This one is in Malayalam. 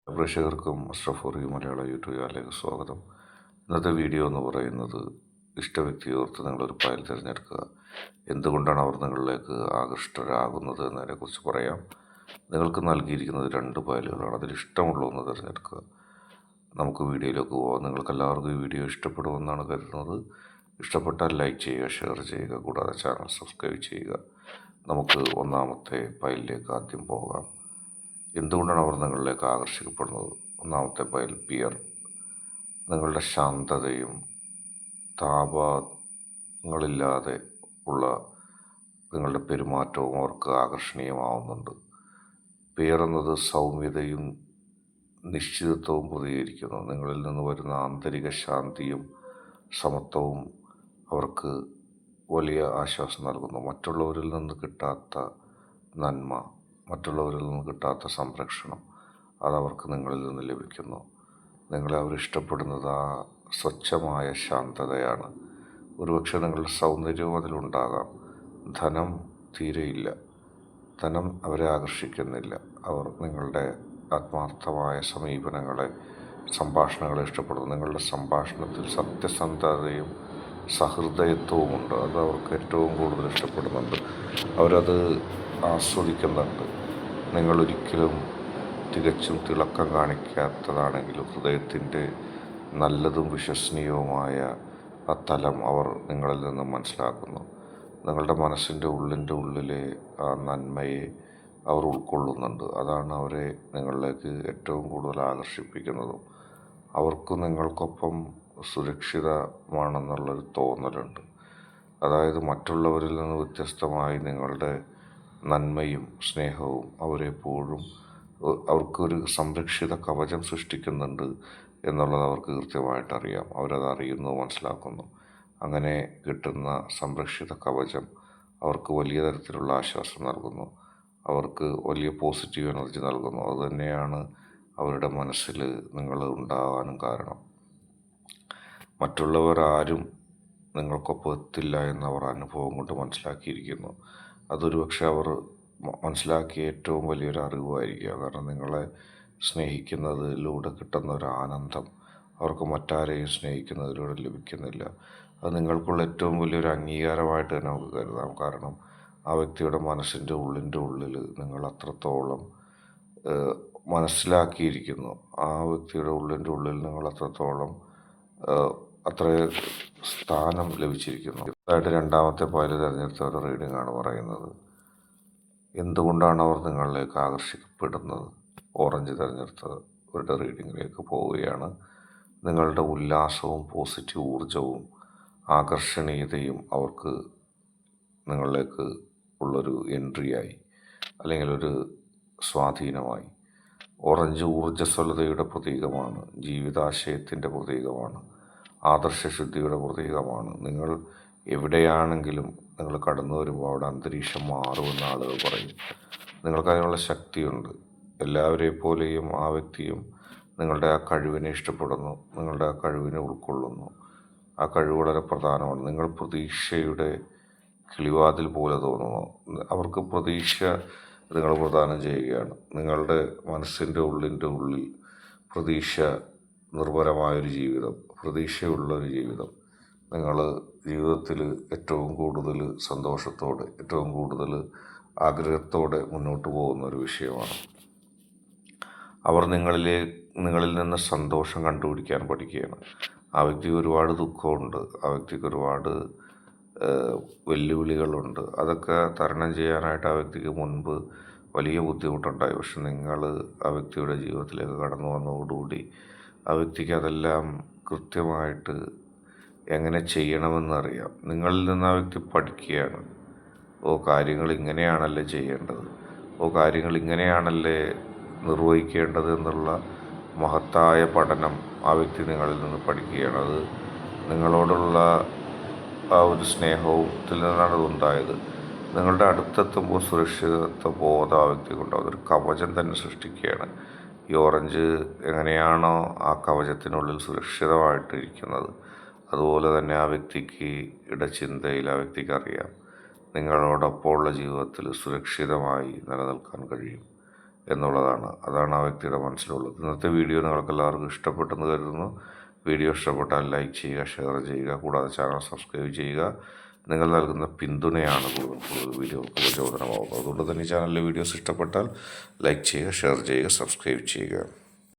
പ്രേക്ഷകർക്കും അഷ്റഫ് മലയാള യൂട്യൂബ് ചാനലിലേക്ക് സ്വാഗതം. ഇന്നത്തെ വീഡിയോ എന്ന് പറയുന്നത് ഇഷ്ടവ്യക്തിയെ ഓർത്ത് നിങ്ങളൊരു ഫയൽ തിരഞ്ഞെടുക്കുക. എന്തുകൊണ്ടാണ് അവർ നിങ്ങളിലേക്ക് ആകൃഷ്ടരാകുന്നത് എന്നതിനെക്കുറിച്ച് പറയാം. നിങ്ങൾക്ക് നൽകിയിരിക്കുന്നത് 2 ഫയലുകളാണ്. അതിൽ ഇഷ്ടമുള്ള ഒന്ന് തിരഞ്ഞെടുക്കുക. നമുക്ക് വീഡിയോയിലേക്ക് പോകാം. നിങ്ങൾക്കെല്ലാവർക്കും ഈ വീഡിയോ ഇഷ്ടപ്പെടുമെന്നാണ് കരുതുന്നത്. ഇഷ്ടപ്പെട്ടാൽ ലൈക്ക് ചെയ്യുക, ഷെയർ ചെയ്യുക, കൂടാതെ ചാനൽ സബ്സ്ക്രൈബ് ചെയ്യുക. നമുക്ക് ഒന്നാമത്തെ ഫയലിലേക്ക് ആദ്യം പോകാം. എന്തുകൊണ്ടാണ് അവർ നിങ്ങളിലേക്ക് ആകർഷിക്കപ്പെടുന്നത്? ഒന്നാമത്തെ ഫയൽ പിയർ. നിങ്ങളുടെ ശാന്തതയും താപങ്ങളില്ലാതെ ഉള്ള നിങ്ങളുടെ പെരുമാറ്റവും അവർക്ക് ആകർഷണീയമാവുന്നുണ്ട്. പിയർ എന്നത് സൗമ്യതയും നിശ്ചിതത്വവും പ്രതികരിക്കുന്നു. നിങ്ങളിൽ നിന്ന് വരുന്ന ആന്തരിക ശാന്തിയും സമത്വവും അവർക്ക് വലിയ ആശ്വാസം നൽകുന്നു. മറ്റുള്ളവരിൽ നിന്ന് കിട്ടാത്ത നന്മ, മറ്റുള്ളവരിൽ നിന്ന് കിട്ടാത്ത സംരക്ഷണം അതവർക്ക് നിങ്ങളിൽ നിന്ന് ലഭിക്കുന്നു. നിങ്ങളെ അവർ ഇഷ്ടപ്പെടുന്നത് ആ സ്വച്ഛമായ ശാന്തതയാണ്. ഒരുപക്ഷെ നിങ്ങളുടെ സൗന്ദര്യവും അതിലുണ്ടാകാം. ധനം തീരെയില്ല. ധനം അവരെ ആകർഷിക്കുന്നില്ല. അവർ നിങ്ങളുടെ ആത്മാർത്ഥമായ സംഭാഷണങ്ങളെ ഇഷ്ടപ്പെടുന്നു. നിങ്ങളുടെ സംഭാഷണത്തിൽ സത്യസന്ധതയും സഹൃദയത്വവുമുണ്ട്. അത് അവർക്ക് ഏറ്റവും കൂടുതൽ ഇഷ്ടപ്പെടുന്നുണ്ട്. അവരത് ആസ്വദിക്കുന്നുണ്ട്. നിങ്ങളൊരിക്കലും തികച്ചും തിളക്കം കാണിക്കാത്തതാണെങ്കിലും ഹൃദയത്തിൻ്റെ നല്ലതും വിശ്വസനീയവുമായ ആ തലം അവർ നിങ്ങളിൽ നിന്ന് മനസ്സിലാക്കുന്നു. നിങ്ങളുടെ മനസ്സിൻ്റെ ഉള്ളിലെ ആ നന്മയെ അവർ ഉൾക്കൊള്ളുന്നുണ്ട്. അതാണ് അവരെ നിങ്ങളിലേക്ക് ഏറ്റവും കൂടുതൽ ആകർഷിപ്പിക്കുന്നതും. അവർക്ക് നിങ്ങൾക്കൊപ്പം സുരക്ഷിതമാണെന്നുള്ളൊരു തോന്നലുണ്ട്. അതായത് മറ്റുള്ളവരിൽ നിന്ന് വ്യത്യസ്തമായി നിങ്ങളുടെ നന്മയും സ്നേഹവും അവരെപ്പോഴും അവർക്കൊരു സംരക്ഷിത കവചം സൃഷ്ടിക്കുന്നുണ്ട് എന്നുള്ളത് അവർക്ക് കൃത്യമായിട്ടറിയാം. അവരത് അറിയുന്നു, മനസ്സിലാക്കുന്നു. അങ്ങനെ കിട്ടുന്ന സംരക്ഷിത കവചം അവർക്ക് വലിയ തരത്തിലുള്ള ആശ്വാസം നൽകുന്നു. അവർക്ക് വലിയ പോസിറ്റീവ് എനർജി നൽകുന്നു. അതുതന്നെയാണ് അവരുടെ മനസ്സിൽ നിങ്ങൾ ഉണ്ടാകാനും കാരണം. മറ്റുള്ളവർ ആരും നിങ്ങൾക്കൊപ്പം എത്തില്ല എന്നവർ അനുഭവം കൊണ്ട് മനസ്സിലാക്കിയിരിക്കുന്നു. അതൊരു പക്ഷെ അവർ മനസ്സിലാക്കിയ ഏറ്റവും വലിയൊരു അറിവായിരിക്കുക. കാരണം നിങ്ങളെ സ്നേഹിക്കുന്നതിലൂടെ കിട്ടുന്ന ഒരു ആനന്ദം അവർക്ക് മറ്റാരെയും സ്നേഹിക്കുന്നതിലൂടെ ലഭിക്കുന്നില്ല. അത് നിങ്ങൾക്കുള്ള ഏറ്റവും വലിയൊരു അംഗീകാരമായിട്ട് തന്നെ നമുക്ക് കരുതാം. കാരണം ആ വ്യക്തിയുടെ മനസ്സിൻ്റെ ഉള്ളിൽ നിങ്ങൾ അത്രത്തോളം മനസ്സിലാക്കിയിരിക്കുന്നു. ആ വ്യക്തിയുടെ ഉള്ളിൽ നിങ്ങൾ അത്രത്തോളം അത്ര സ്ഥാനം ലഭിച്ചിരിക്കുന്നു. അതായിട്ട് രണ്ടാമത്തെ ഫയൽ തിരഞ്ഞെടുത്ത ഒരു റീഡിംഗ് ആണ് പറയുന്നത്. എന്തുകൊണ്ടാണ് അവർ നിങ്ങളിലേക്ക് ആകർഷിക്കപ്പെടുന്നത്? ഓറഞ്ച് തിരഞ്ഞെടുത്തവരുടെ റീഡിങ്ങിലേക്ക് പോവുകയാണ്. നിങ്ങളുടെ ഉല്ലാസവും പോസിറ്റീവ് ഊർജവും ആകർഷണീയതയും അവർക്ക് നിങ്ങളിലേക്ക് ഉള്ളൊരു എൻട്രിയായി, അല്ലെങ്കിൽ ഒരു സ്വാധീനമായി. ഓറഞ്ച് ഊർജ്ജസ്വലതയുടെ പ്രതീകമാണ്, ജീവിതാശയത്തിൻ്റെ പ്രതീകമാണ്, ആദർശശുദ്ധിയുടെ പ്രതീകമാണ്. നിങ്ങൾ എവിടെയാണെങ്കിലും നിങ്ങൾ കടന്നു വരുമ്പോൾ അവിടെ അന്തരീക്ഷം മാറുമെന്ന് ആളുകൾ പറയും. നിങ്ങൾക്കതിനുള്ള ശക്തിയുണ്ട്. എല്ലാവരെയും പോലെയും ആ വ്യക്തിയും നിങ്ങളുടെ ആ കഴിവിനെ ഇഷ്ടപ്പെടുന്നു, നിങ്ങളുടെ ആ കഴിവിനെ ഉൾക്കൊള്ളുന്നു. ആ കഴിവ് വളരെ പ്രധാനമാണ്. നിങ്ങൾ പ്രതീക്ഷയുടെ കിളിവാതിൽ പോലെ തോന്നുന്നു. അവർക്ക് പ്രതീക്ഷ നിങ്ങൾ പ്രദാനം ചെയ്യുകയാണ്. നിങ്ങളുടെ മനസ്സിൻ്റെ ഉള്ളിൽ പ്രതീക്ഷ നിർഭരമായൊരു ജീവിതം, പ്രതീക്ഷയുള്ളൊരു ജീവിതം, നിങ്ങൾ ജീവിതത്തിൽ ഏറ്റവും കൂടുതൽ സന്തോഷത്തോടെ, ഏറ്റവും കൂടുതൽ ആഗ്രഹത്തോടെ മുന്നോട്ട് പോകുന്ന ഒരു വിഷയമാണ്. അവർ നിങ്ങളിൽ നിന്ന് സന്തോഷം കണ്ടുപിടിക്കാൻ പഠിക്കുകയാണ്. ആ വ്യക്തിക്ക് ഒരുപാട് ദുഃഖമുണ്ട്, ആ വ്യക്തിക്ക് ഒരുപാട് വെല്ലുവിളികളുണ്ട്. അതൊക്കെ തരണം ചെയ്യാനായിട്ട് ആ വ്യക്തിക്ക് മുൻപ് വലിയ ബുദ്ധിമുട്ടുണ്ടായി. പക്ഷെ നിങ്ങൾ ആ വ്യക്തിയുടെ ജീവിതത്തിലേക്ക് കടന്നു വന്നതോടുകൂടി ആ വ്യക്തിക്ക് അതെല്ലാം കൃത്യമായിട്ട് എങ്ങനെ ചെയ്യണമെന്നറിയാം. നിങ്ങളിൽ നിന്ന് ആ വ്യക്തി പഠിക്കുകയാണ്. കാര്യങ്ങൾ ഇങ്ങനെയാണല്ലേ ചെയ്യേണ്ടത്, കാര്യങ്ങൾ ഇങ്ങനെയാണല്ലേ നിർവഹിക്കേണ്ടത് എന്നുള്ള മഹത്തായ പഠനം ആ വ്യക്തി നിങ്ങളിൽ നിന്ന് പഠിക്കുകയാണ്. അത് നിങ്ങളോടുള്ള ആ ഒരു സ്നേഹത്തിൽ നിന്നാണ് അതുണ്ടായത്. നിങ്ങളുടെ അടുത്തെത്തുമ്പോൾ സുരക്ഷിതത്വ ബോധം ആ വ്യക്തിക്കുണ്ടാവും. അതൊരു കവചം തന്നെ സൃഷ്ടിക്കുകയാണ്. ഈ ഓറഞ്ച് എങ്ങനെയാണോ ആ കവചത്തിനുള്ളിൽ സുരക്ഷിതമായിട്ടിരിക്കുന്നത്, അതുപോലെ തന്നെ ആ വ്യക്തിക്ക് ചിന്തയിൽ ആ വ്യക്തിക്ക് അറിയാം നിങ്ങളോടൊപ്പമുള്ള ജീവിതത്തിൽ സുരക്ഷിതമായി നിലനിൽക്കാൻ കഴിയും. എന്നുള്ളതാണ്. അതാണ് ആ വ്യക്തിയുടെ മനസ്സിലുള്ളത്. ഇന്നത്തെ വീഡിയോ നിങ്ങൾക്ക് എല്ലാവർക്കും ഇഷ്ടപ്പെട്ടെന്ന് കരുതുന്നു. വീഡിയോ ഇഷ്ടപ്പെട്ടാൽ ലൈക്ക് ചെയ്യുക, ഷെയർ ചെയ്യുക, കൂടാതെ ചാനൽ സബ്സ്ക്രൈബ് ചെയ്യുക. നിങ്ങൾ നൽകുന്ന പിന്തുണയാണ് കൂടുതൽ വീഡിയോകൾക്ക് പ്രചോദനമാകുന്നത്. അതുകൊണ്ട് തന്നെ ഈ ചാനലിലെ വീഡിയോസ് ഇഷ്ടപ്പെട്ടാൽ ലൈക്ക് ചെയ്യുക, ഷെയർ ചെയ്യുക, സബ്സ്ക്രൈബ് ചെയ്യുക.